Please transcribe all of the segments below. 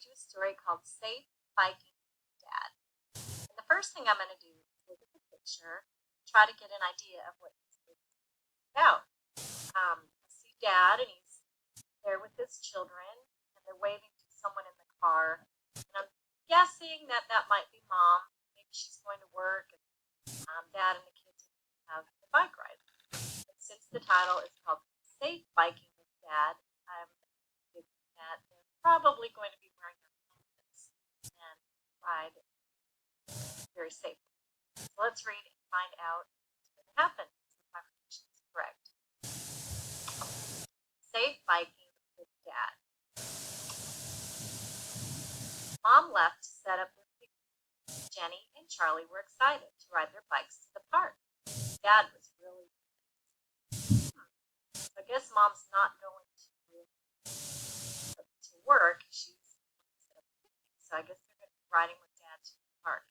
read you a story called Safe Biking with Dad. And the first thing I'm going to do is look at the picture, try to get an idea of what this movie is about. I see Dad, and he's there with his children, and they're waving to someone in the car. And I'm guessing that that might be Mom. Maybe she's going to work, and Dad and the kids have a bike ride. But since the title is called Safe Biking with Dad, I'm thinking that they're probably going to be wearing their helmets and ride very safely. So let's read and find out what's going to happen if my prediction is correct. Safe Biking with Dad. Mom left to set up their picnic. Jenny and Charlie were excited to ride their bikes to the park. Dad was really I guess Mom's not going to work. She's set up a picnic, so I guess they're going to be riding with Dad to the park.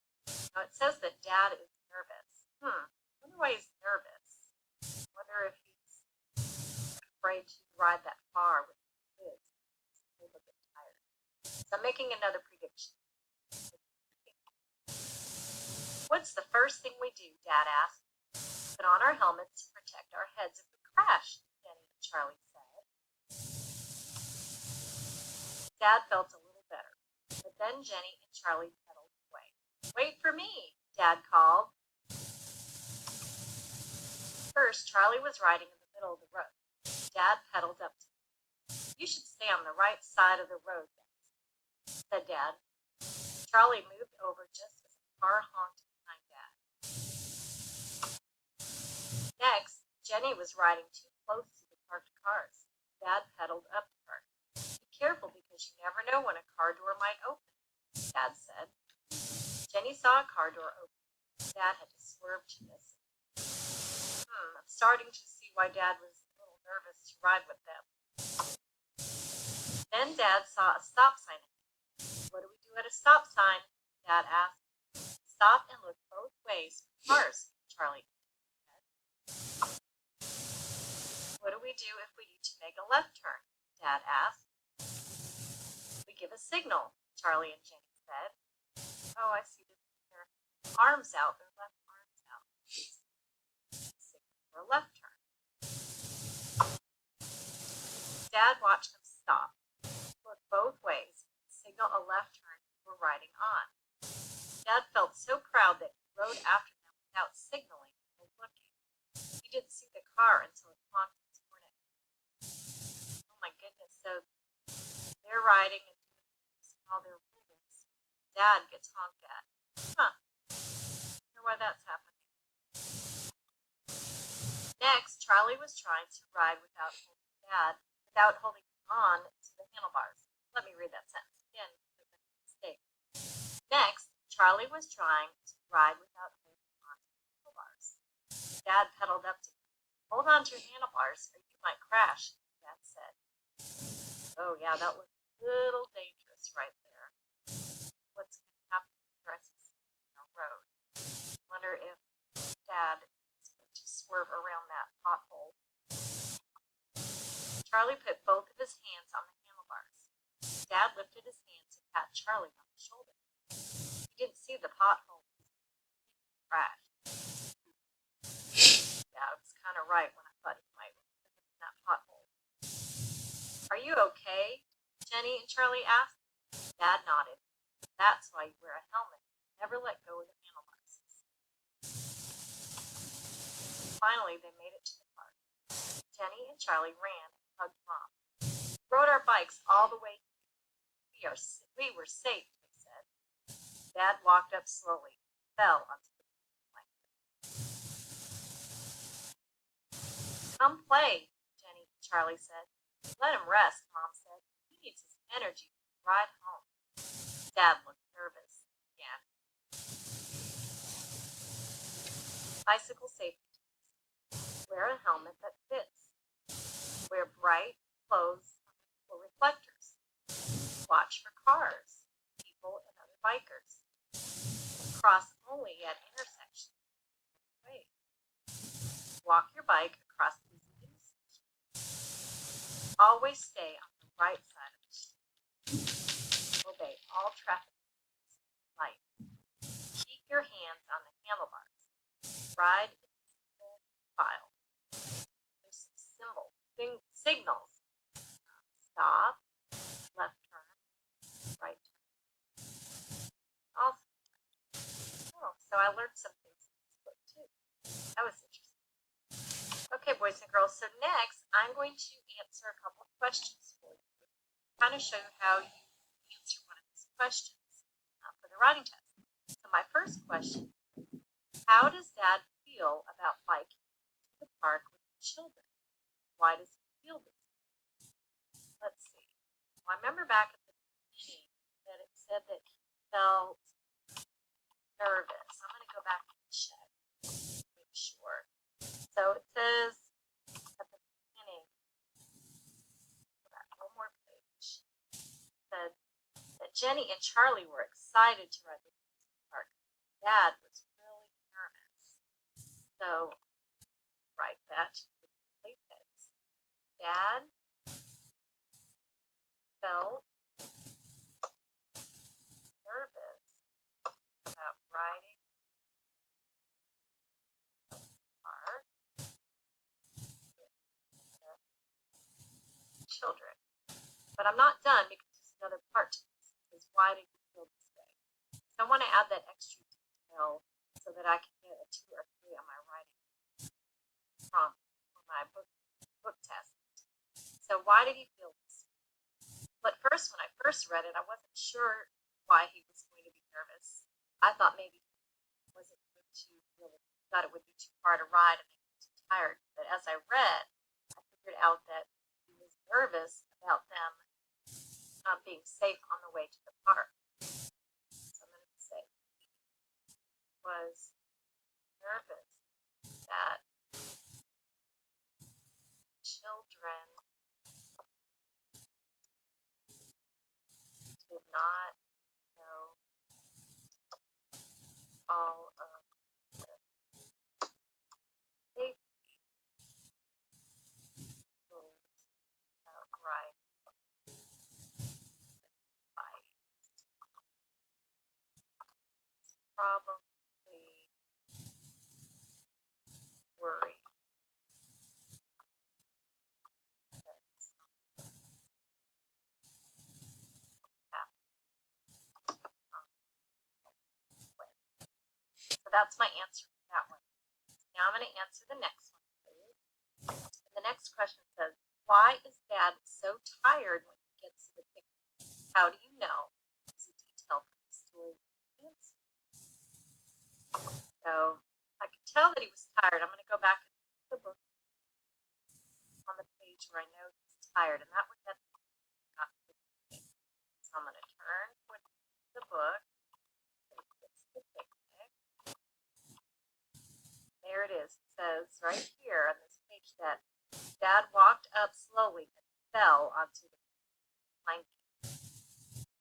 Now it says that Dad is nervous. I wonder why he's nervous. I wonder if he's afraid to ride that far with the kids. He's a little bit tired. So I'm making another prediction. What's the first thing we do? Dad asked. Put on our helmets to protect our heads if we crash, Jenny and Charlie said. Dad felt a little better, but then Jenny and Charlie pedaled away. Wait for me, Dad called. First, Charlie was riding in the middle of the road. Dad pedaled up to him. You should stay on the right side of the road, said Dad. Charlie moved over just as a car honked behind Dad. Next, Jenny was riding too close to the parked cars. Dad pedaled up to her. Be careful because you never know when a car door might open, Dad said. Jenny saw a car door open. Dad had to swerve to miss it. I'm starting to see why Dad was a little nervous to ride with them. Then Dad saw a stop sign ahead. What do we do at a stop sign? Dad asked. Stop and look both ways for cars, Charlie said. What do we do if we need to make a left turn? Dad asked. We give a signal, Charlie and Jenny said. Oh, I see them with their arms out, their left arms out. Signal for a left turn. Dad watched them stop, look both ways, signal a left turn we're riding on. Dad felt so proud that he rode after them without signaling or looking. He didn't see the car until it honked his horn at him. Oh my goodness, so they're riding and doing this while they're moving. Dad gets honked at. I wonder why that's happening. Next, Charlie was trying to ride without holding on to the handlebars. Let me read that sentence again. Mistake. Next, Charlie was trying to ride without holding on to the handlebars. Dad pedaled up to him. Hold on to your handlebars or you might crash, Dad said. Oh yeah, that was a little dangerous right there. What's going to happen if the rest is on the road? I wonder if Dad is going to swerve around that pothole. Charlie put both of his hands on the handlebars. Dad lifted his hands to pat Charlie on the shoulder. He didn't see the pothole. He crashed. Yeah, I was kind of right when I thought he might have been in that pothole. Are you okay? Jenny and Charlie asked. Dad nodded. That's why you wear a helmet. Never let go of the handlebars. Finally, they made it to the park. Jenny and Charlie ran and hugged Mom. We rode our bikes all the way here. We were safe, they said. Dad walked up slowly, fell onto the blanket. Come play, Jenny and Charlie said. Let him rest, Mom said. He needs his energy to ride home. Dad looked nervous again. Bicycle safety tips. Wear a helmet that fits. Wear bright clothes or reflectors. Watch for cars, people, and other bikers. Cross only at intersections. Wait. Walk your bike across busy intersections. Always stay on the right side of the street. Obey ride in single file. There's some signals. Stop, left turn, right turn. Also, so I learned some things in this book too. That was interesting. Okay, boys and girls, so next I'm going to answer a couple of questions for you. Kind of show you how you answer one of these questions for the writing test. So my first question, how does Dad feel about biking to the park with the children? Why does he feel this? Let's see. Well, I remember back at the beginning that it said that he felt nervous. I'm going to go back and check to make sure. So it says at the beginning, go back one more page, said that Jenny and Charlie were excited to ride the park. Dad was really nervous. So write that with playheads. Dad felt nervous about riding the park with the children. But I'm not done because there's another part to this. It says, why did you feel this way? So I want to add that extra detail so that I can get a 2 or 3 on my writing prompt for my book test. So why did he feel this? But first, when I first read it, I wasn't sure why he was going to be nervous. I thought maybe he wasn't going to really, thought it would be too hard to ride and he was too tired. But as I read, I figured out that he was nervous about them being safe on the way to the park. So I'm going to say he was nervous that children did not know all of the safety rules about riding bike. Probably worried that something happened on the way. So that's my answer to that one. Now I'm going to answer the next one, please. And the next question says, why is Dad so tired when he gets to the picnic? How do you know? Is a detail from the story answer. So I could tell that he was tired. I'm going to go back and read the book on the page where I know he's tired, and that was at the picnic. So I'm going to turn towards the book. So he gets to the picnic. There it is. It says right here on this page that Dad walked up slowly and fell onto the blanket.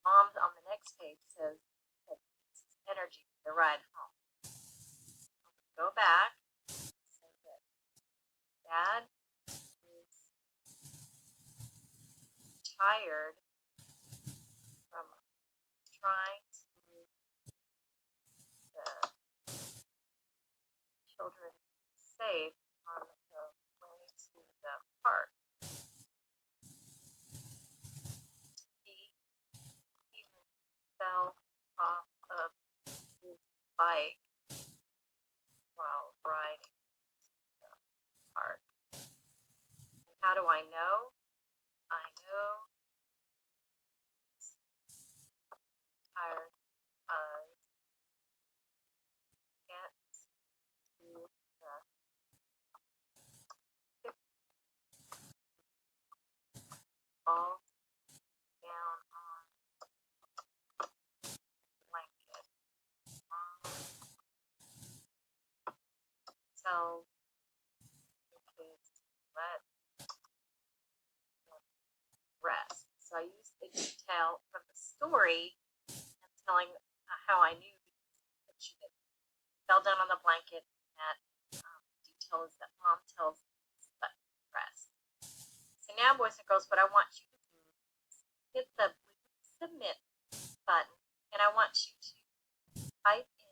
Mom on the next page says that he needs his energy for the ride home. Go back. So that Dad is tired from trying to move the children safe on the way to the park. He even fell off of his bike while riding the park. And how do I know? I know he's tired of get to the fall down on the blanket. Tell the kids to let them rest. So I used the detail from the story and telling how I knew that she fell down on the blanket, and that detail is that Mom tells them to let them rest. So now, boys and girls, what I want you to do is hit the blue submit button, and I want you to type in